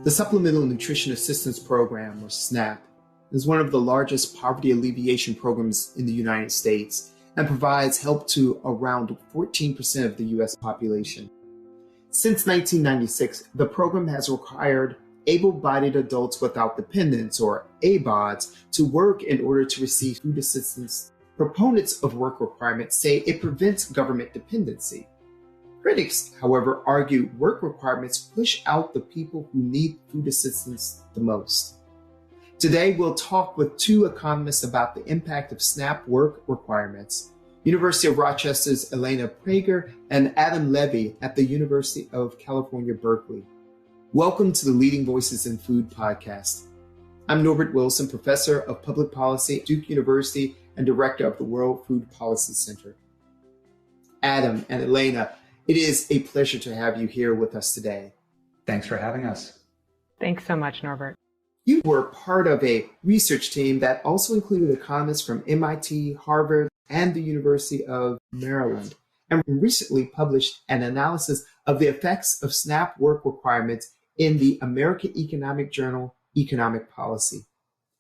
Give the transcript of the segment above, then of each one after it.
The Supplemental Nutrition Assistance Program, or SNAP, is one of the largest poverty alleviation programs in the United States and provides help to around 14% of the U.S. population. Since 1996, the program has required able-bodied adults without dependents, or able-bodieds, to work in order to receive food assistance. Proponents of work requirements say it prevents government dependency. Critics, however, argue work requirements push out the people who need food assistance the most. Today, we'll talk with two economists about the impact of SNAP work requirements: University of Rochester's Elena Prager and Adam Leive at the University of California, Berkeley. Welcome to the Leading Voices in Food podcast. I'm Norbert Wilson, professor of public policy at Duke University and director of the World Food Policy Center. Adam and Elena, it is a pleasure to have you here with us today. Thanks for having us. Thanks so much, Norbert. You were part of a research team that also included economists from MIT, Harvard, and the University of Maryland, and recently published an analysis of the effects of SNAP work requirements in the American Economic Journal, Economic Policy.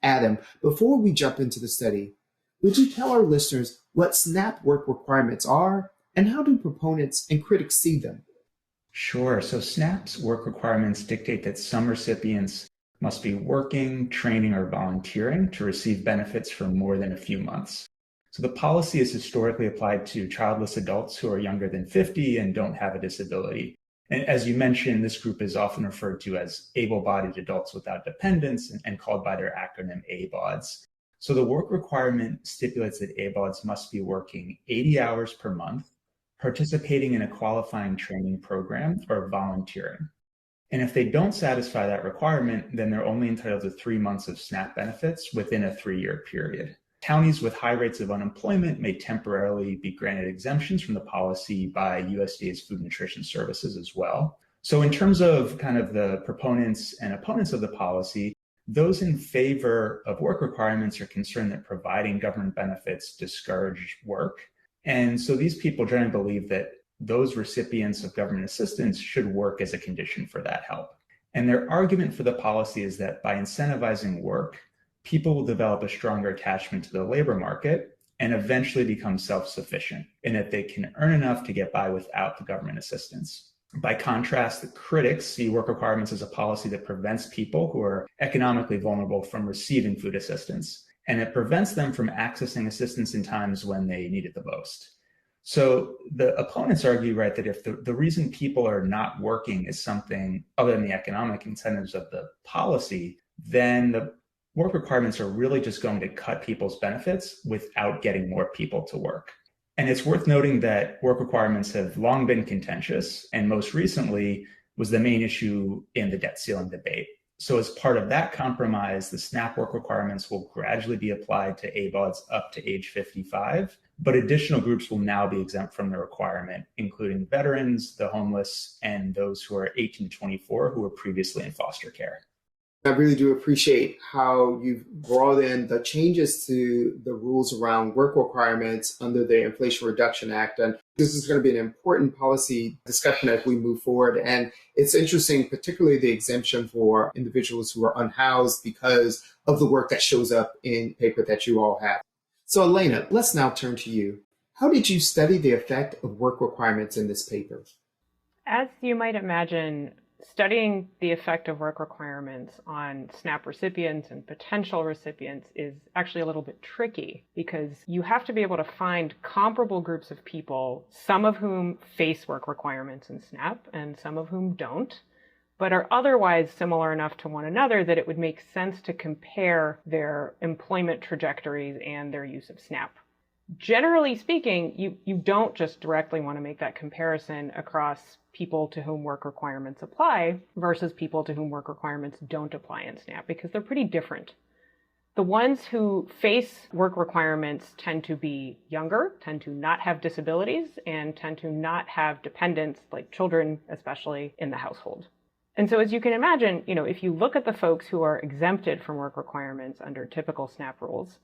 Adam, before we jump into the study, would you tell our listeners what SNAP work requirements are and how do proponents and critics see them? Sure. So SNAP's work requirements dictate that some recipients must be working, training, or volunteering to receive benefits for more than a few months. So the policy is historically applied to childless adults who are younger than 50 and don't have a disability. And as you mentioned, this group is often referred to as able-bodied adults without dependents and called by their acronym able-bodieds. So the work requirement stipulates that able-bodieds must be working 80 hours per month, participating in a qualifying training program, or volunteering. And if they don't satisfy that requirement, then they're only entitled to 3 months of SNAP benefits within a 3-year period. Counties with high rates of unemployment may temporarily be granted exemptions from the policy by USDA's Food and Nutrition Services as well. So in terms of kind of the proponents and opponents of the policy, those in favor of work requirements are concerned that providing government benefits discourage work. And so these people generally believe that those recipients of government assistance should work as a condition for that help. And their argument for the policy is that by incentivizing work, people will develop a stronger attachment to the labor market and eventually become self-sufficient, in that they can earn enough to get by without the government assistance. By contrast, the critics see work requirements as a policy that prevents people who are economically vulnerable from receiving food assistance, and it prevents them from accessing assistance in times when they need it the most. So the opponents argue, right, that if the reason people are not working is something other than the economic incentives of the policy, then the work requirements are really just going to cut people's benefits without getting more people to work. And it's worth noting that work requirements have long been contentious, and most recently was the main issue in the debt ceiling debate. So as part of that compromise, the SNAP work requirements will gradually be applied to able-bodieds up to age 55, but additional groups will now be exempt from the requirement, including veterans, the homeless, and those who are 18 to 24 who were previously in foster care. I really do appreciate how you've brought in the changes to the rules around work requirements under the Inflation Reduction Act. And this is going to be an important policy discussion as we move forward. And it's interesting, particularly the exemption for individuals who are unhoused because of the work that shows up in paper that you all have. So Elena, let's now turn to you. How did you study the effect of work requirements in this paper? As you might imagine, studying the effect of work requirements on SNAP recipients and potential recipients is actually a little bit tricky because you have to be able to find comparable groups of people, some of whom face work requirements in SNAP and some of whom don't, but are otherwise similar enough to one another that it would make sense to compare their employment trajectories and their use of SNAP. Generally speaking, you don't just directly want to make that comparison across people to whom work requirements apply versus people to whom work requirements don't apply in SNAP, because they're pretty different. The ones who face work requirements tend to be younger, tend to not have disabilities, and tend to not have dependents, like children especially, in the household. And so as you can imagine, if you look at the folks who are exempted from work requirements under typical SNAP rules,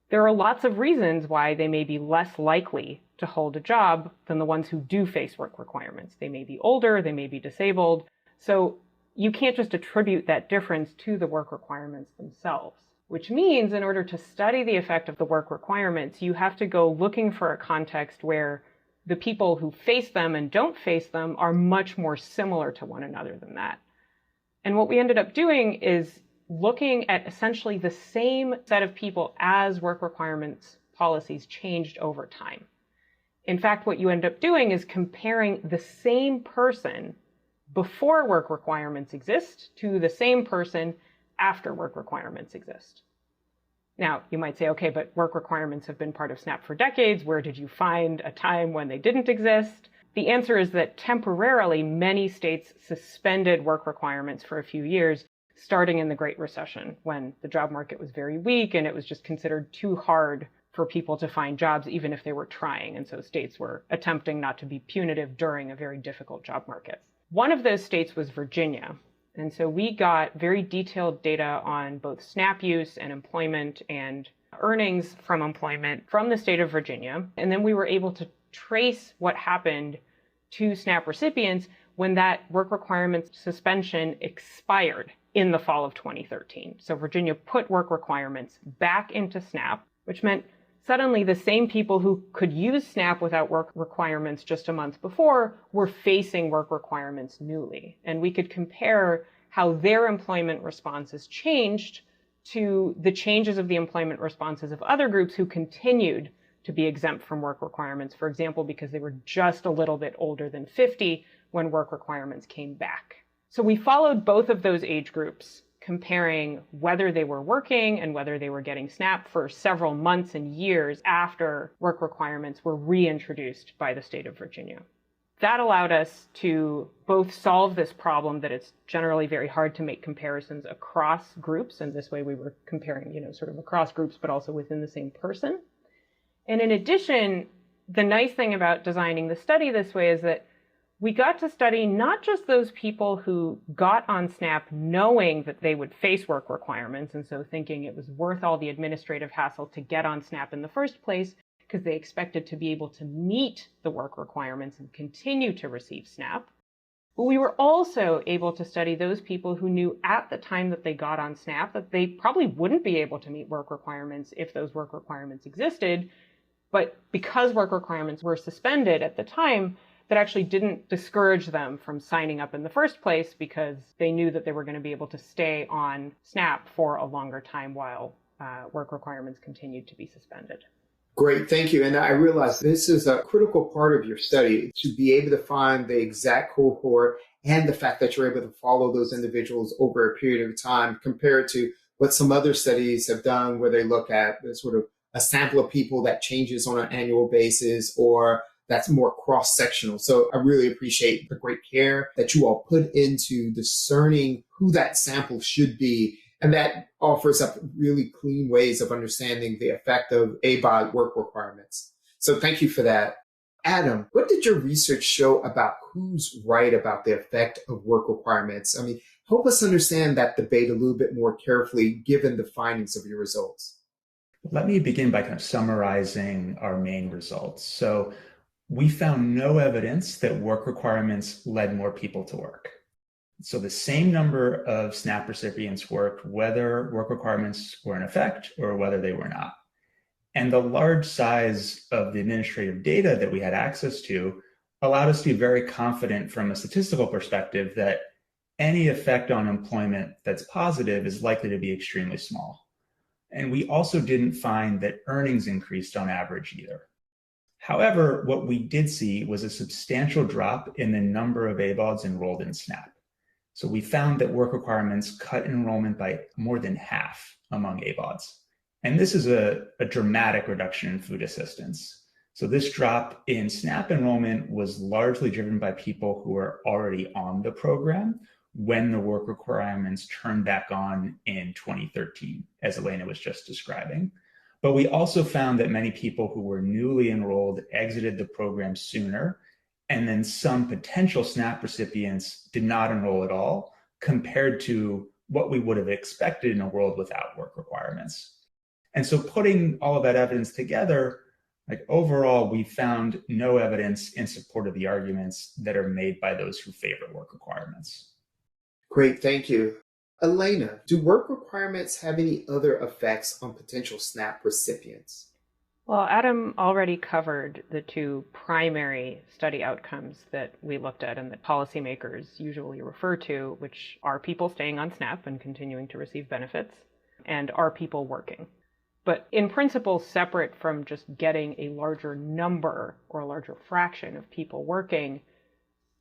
there are lots of reasons why they may be less likely to hold a job than the ones who do face work requirements. They may be older, they may be disabled. So you can't just attribute that difference to the work requirements themselves, which means in order to study the effect of the work requirements, you have to go looking for a context where the people who face them and don't face them are much more similar to one another than that. And what we ended up doing is looking at essentially the same set of people as work requirements policies changed over time. In fact, what you end up doing is comparing the same person before work requirements exist to the same person after work requirements exist. Now, you might say, okay, but work requirements have been part of SNAP for decades. Where did you find a time when they didn't exist? The answer is that temporarily, many states suspended work requirements for a few years, starting in the Great Recession, when the job market was very weak and it was just considered too hard for people to find jobs, even if they were trying. And so states were attempting not to be punitive during a very difficult job market. One of those states was Virginia. And so we got very detailed data on both SNAP use and employment and earnings from employment from the state of Virginia. And then we were able to trace what happened to SNAP recipients when that work requirements suspension expired in the fall of 2013. So Virginia put work requirements back into SNAP, which meant suddenly the same people who could use SNAP without work requirements just a month before were facing work requirements newly. And we could compare how their employment responses changed to the changes of the employment responses of other groups who continued to be exempt from work requirements, for example, because they were just a little bit older than 50 when work requirements came back. So we followed both of those age groups, comparing whether they were working and whether they were getting SNAP for several months and years after work requirements were reintroduced by the state of Virginia. That allowed us to both solve this problem that it's generally very hard to make comparisons across groups, and this way we were comparing, sort of across groups, but also within the same person. And in addition, the nice thing about designing the study this way is that we got to study not just those people who got on SNAP knowing that they would face work requirements, and so thinking it was worth all the administrative hassle to get on SNAP in the first place, because they expected to be able to meet the work requirements and continue to receive SNAP. But we were also able to study those people who knew at the time that they got on SNAP that they probably wouldn't be able to meet work requirements if those work requirements existed. But because work requirements were suspended at the time, that actually didn't discourage them from signing up in the first place because they knew that they were going to be able to stay on SNAP for a longer time while work requirements continued to be suspended. Great, thank you. And I realize this is a critical part of your study, to be able to find the exact cohort and the fact that you're able to follow those individuals over a period of time compared to what some other studies have done where they look at the sort of a sample of people that changes on an annual basis or that's more cross-sectional. So I really appreciate the great care that you all put into discerning who that sample should be. And that offers up really clean ways of understanding the effect of able-bodied work requirements. So thank you for that. Adam, what did your research show about who's right about the effect of work requirements? I mean, help us understand that debate a little bit more carefully given the findings of your results. Let me begin by kind of summarizing our main results. So we found no evidence that work requirements led more people to work. So the same number of SNAP recipients worked whether work requirements were in effect or whether they were not. And the large size of the administrative data that we had access to allowed us to be very confident from a statistical perspective that any effect on employment that's positive is likely to be extremely small. And we also didn't find that earnings increased on average either. However, what we did see was a substantial drop in the number of ABODs enrolled in SNAP. So we found that work requirements cut enrollment by more than half among ABODs. And this is a dramatic reduction in food assistance. So this drop in SNAP enrollment was largely driven by people who were already on the program when the work requirements turned back on in 2013, as Elena was just describing. But we also found that many people who were newly enrolled exited the program sooner, and then some potential SNAP recipients did not enroll at all, compared to what we would have expected in a world without work requirements. And so putting all of that evidence together, overall, we found no evidence in support of the arguments that are made by those who favor work requirements. Great, thank you. Elena, do work requirements have any other effects on potential SNAP recipients? Well, Adam already covered the two primary study outcomes that we looked at and that policymakers usually refer to, which are people staying on SNAP and continuing to receive benefits, and are people working. But in principle, separate from just getting a larger number or a larger fraction of people working,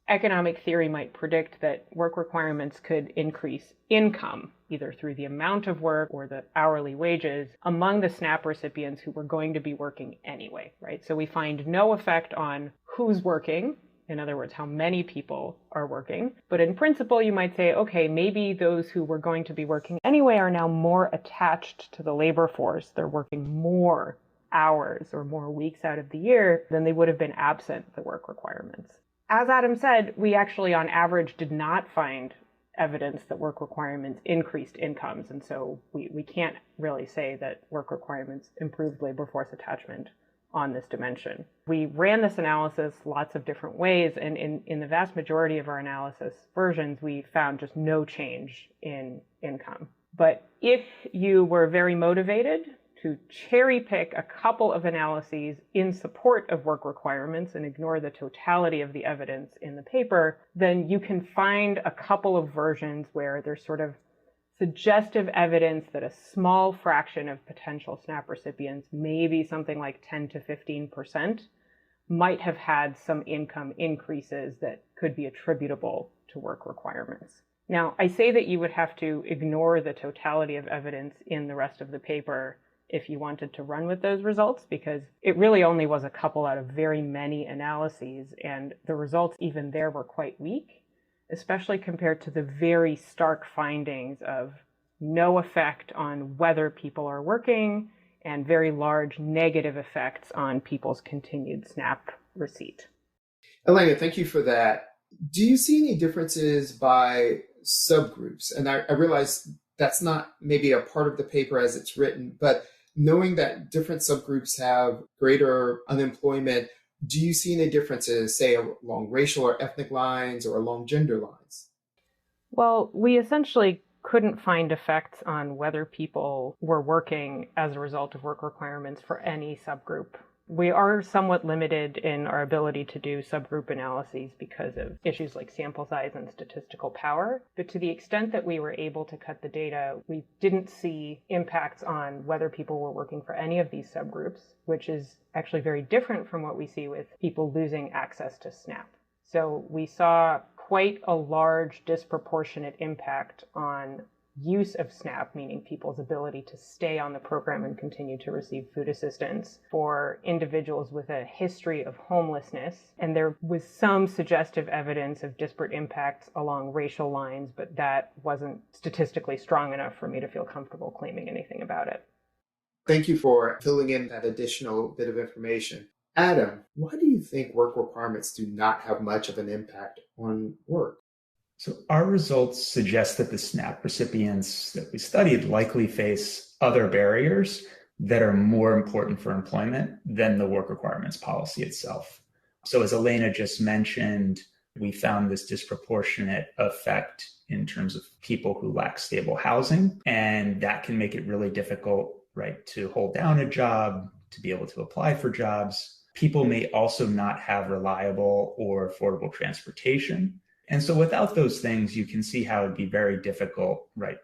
economic theory might predict that work requirements could increase income, either through the amount of work or the hourly wages, among the SNAP recipients who were going to be working anyway, right? So we find no effect on who's working, in other words, how many people are working. But in principle, you might say, okay, maybe those who were going to be working anyway are now more attached to the labor force. They're working more hours or more weeks out of the year than they would have been absent the work requirements. As Adam said, we actually on average did not find evidence that work requirements increased incomes. And so we can't really say that work requirements improved labor force attachment on this dimension. We ran this analysis lots of different ways, and in the vast majority of our analysis versions, we found just no change in income. But if you were very motivated to cherry pick a couple of analyses in support of work requirements and ignore the totality of the evidence in the paper, then you can find a couple of versions where there's sort of suggestive evidence that a small fraction of potential SNAP recipients, maybe something like 10 to 15%, might have had some income increases that could be attributable to work requirements. Now, I say that you would have to ignore the totality of evidence in the rest of the paper if you wanted to run with those results, because it really only was a couple out of very many analyses, and the results even there were quite weak, especially compared to the very stark findings of no effect on whether people are working and very large negative effects on people's continued SNAP receipt. Elena, thank you for that. Do you see any differences by subgroups? And I realize that's not maybe a part of the paper as it's written, but knowing that different subgroups have greater unemployment, do you see any differences, say, along racial or ethnic lines or along gender lines? Well, we essentially couldn't find effects on whether people were working as a result of work requirements for any subgroup. We are somewhat limited in our ability to do subgroup analyses because of issues like sample size and statistical power. But to the extent that we were able to cut the data, we didn't see impacts on whether people were working for any of these subgroups, which is actually very different from what we see with people losing access to SNAP. So we saw quite a large disproportionate impact on use of SNAP, meaning people's ability to stay on the program and continue to receive food assistance, for individuals with a history of homelessness. And there was some suggestive evidence of disparate impacts along racial lines, but that wasn't statistically strong enough for me to feel comfortable claiming anything about it. Thank you for filling in that additional bit of information. Adam, why do you think work requirements do not have much of an impact on work? So our results suggest that the SNAP recipients that we studied likely face other barriers that are more important for employment than the work requirements policy itself. So as Elena just mentioned, we found this disproportionate effect in terms of people who lack stable housing, and that can make it really difficult, right, to hold down a job, to be able to apply for jobs. People may also not have reliable or affordable transportation. And so without those things, you can see how it'd be very difficult, right,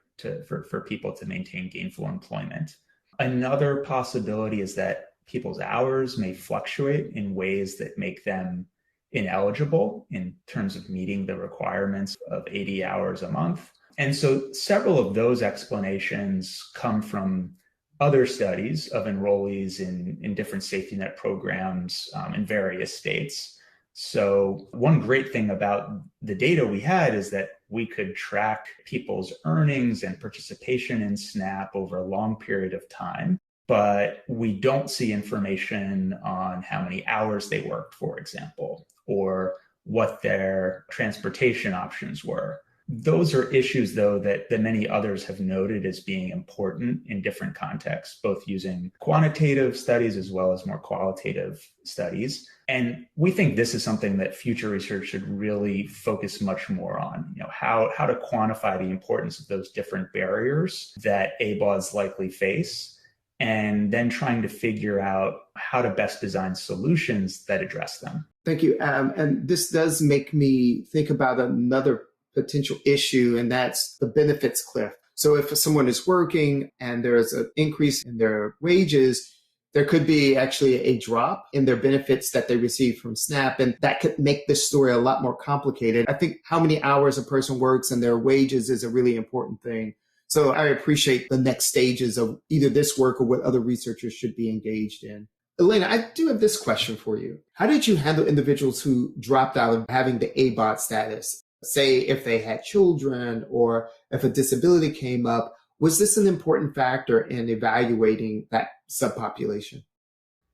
for people to maintain gainful employment. Another possibility is that people's hours may fluctuate in ways that make them ineligible in terms of meeting the requirements of 80 hours a month. And so several of those explanations come from other studies of enrollees in different safety net programs in various states. So one great thing about the data we had is that we could track people's earnings and participation in SNAP over a long period of time, but we don't see information on how many hours they worked, for example, or what their transportation options were. Those are issues, though, that many others have noted as being important in different contexts, both using quantitative studies as well as more qualitative studies. And we think this is something that future research should really focus much more on, how to quantify the importance of those different barriers that ABODs likely face, and then trying to figure out how to best design solutions that address them. Thank you, Adam. And this does make me think about another potential issue, and that's the benefits cliff. So if someone is working and there's an increase in their wages, there could be actually a drop in their benefits that they receive from SNAP, and that could make this story a lot more complicated. I think how many hours a person works and their wages is a really important thing. So I appreciate the next stages of either this work or what other researchers should be engaged in. Elena, I do have this question for you. How did you handle individuals who dropped out of having the ABOD status? Say if they had children or if a disability came up, was this an important factor in evaluating that subpopulation?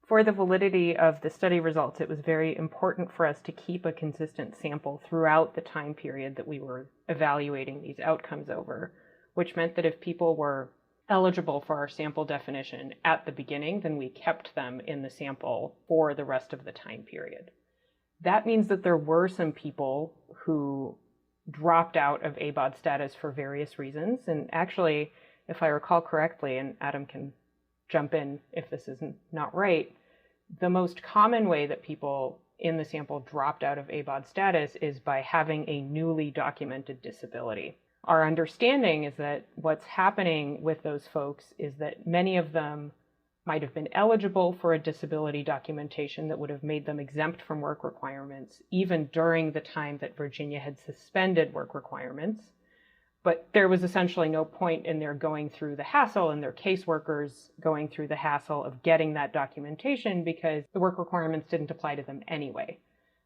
For the validity of the study results, it was very important for us to keep a consistent sample throughout the time period that we were evaluating these outcomes over, which meant that if people were eligible for our sample definition at the beginning, then we kept them in the sample for the rest of the time period. That means that there were some people who dropped out of ABOD status for various reasons. And actually, if I recall correctly, and Adam can jump in if this is not right, the most common way that people in the sample dropped out of ABOD status is by having a newly documented disability. Our understanding is that what's happening with those folks is that many of them might have been eligible for a disability documentation that would have made them exempt from work requirements, even during the time that Virginia had suspended work requirements. But there was essentially no point in their going through the hassle and their caseworkers going through the hassle of getting that documentation because the work requirements didn't apply to them anyway.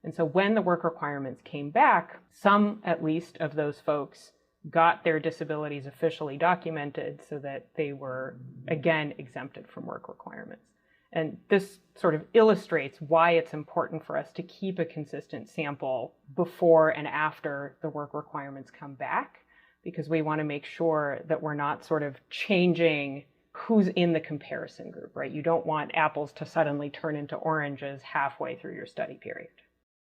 And so when the work requirements came back, some at least of those folks got their disabilities officially documented so that they were, again, exempted from work requirements. And this sort of illustrates why it's important for us to keep a consistent sample before and after the work requirements come back, because we want to make sure that we're not sort of changing who's in the comparison group, right? You don't want apples to suddenly turn into oranges halfway through your study period.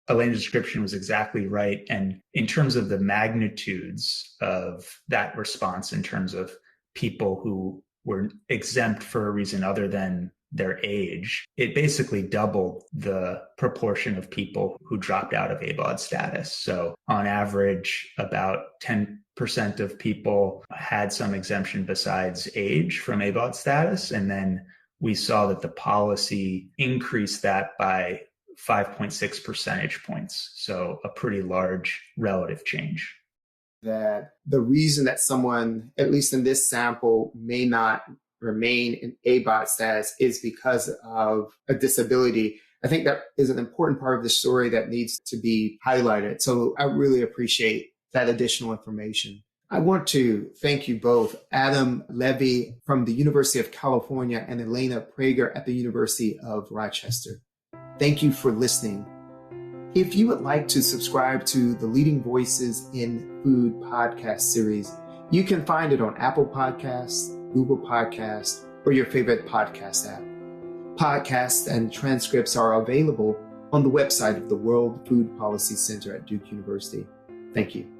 Elena's description was exactly right. And in terms of the magnitudes of that response, in terms of people who were exempt for a reason other than their age, it basically doubled the proportion of people who dropped out of ABOD status. So on average, about 10% of people had some exemption besides age from ABOD status. And then we saw that the policy increased that by 5.6 percentage points. So a pretty large relative change. That the reason that someone, at least in this sample, may not remain in ABOD status is because of a disability. I think that is an important part of the story that needs to be highlighted. So I really appreciate that additional information. I want to thank you both, Adam Leive from the University of California and Elena Prager at the University of Rochester. Thank you for listening. If you would like to subscribe to the Leading Voices in Food podcast series, you can find it on Apple Podcasts, Google Podcasts, or your favorite podcast app. Podcasts and transcripts are available on the website of the World Food Policy Center at Duke University. Thank you.